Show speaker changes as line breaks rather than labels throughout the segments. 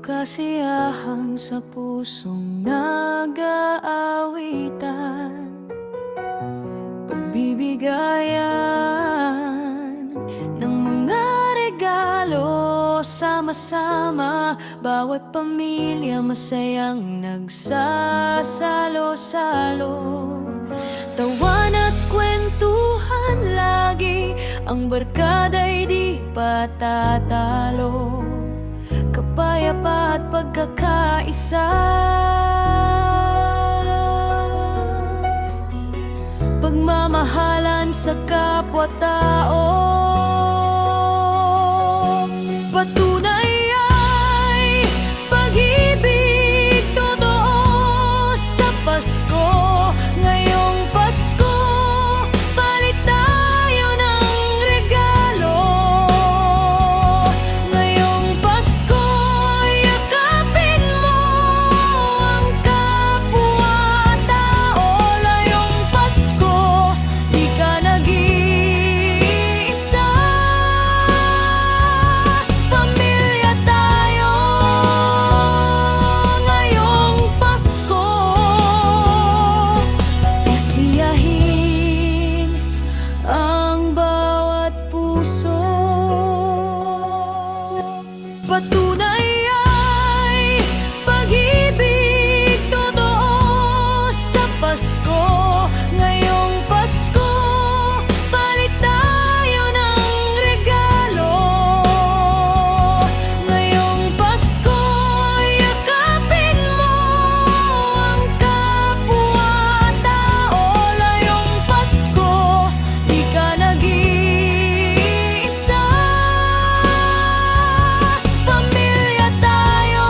kasiyahan sa pusong nag-aawitan, pagbibigayan ng mga regalo sama-sama. Bawat pamilya masayang nagsasalo-salo, tawan at kwentuhan lagi, ang barkada'y di patatalo. Kapayapa at pagkakaisa, pagmamahalan sa kapwa-tao. Patunay ay pag-ibig totoo sa Pasko. Ngayong Pasko, palit tayo ng regalo. Ngayong Pasko, yakapin mo ang kapwa-tao. Ngayong Pasko, di ka nag-iisa. Pamilya tayo ngayong Pasko. Kasiyahin ang bawat puso. Patunay ay pag-ibig totoo sa Pasko. Ngayong Pasko, palit tayo ng regalo. Ngayong Pasko, yakapin mo ang kapwa-tao. Ngayong Pasko, di ka nag-iisa. Pamilya tayo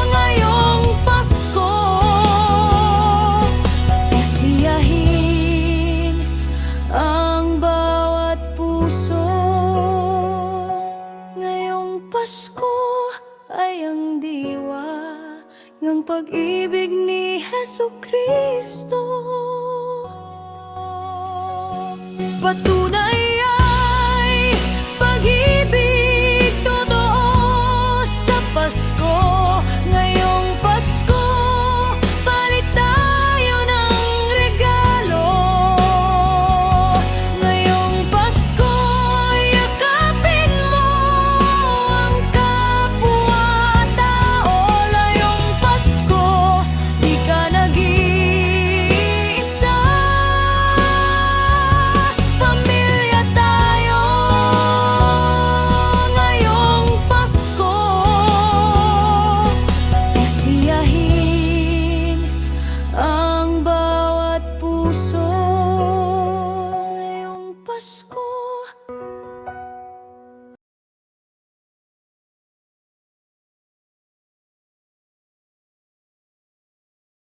ngayong Pasko. Kasiyahin ang bawat puso. Ngayong Pasko ay ang diwa ng pag-ibig ni Jesucristo. Patunay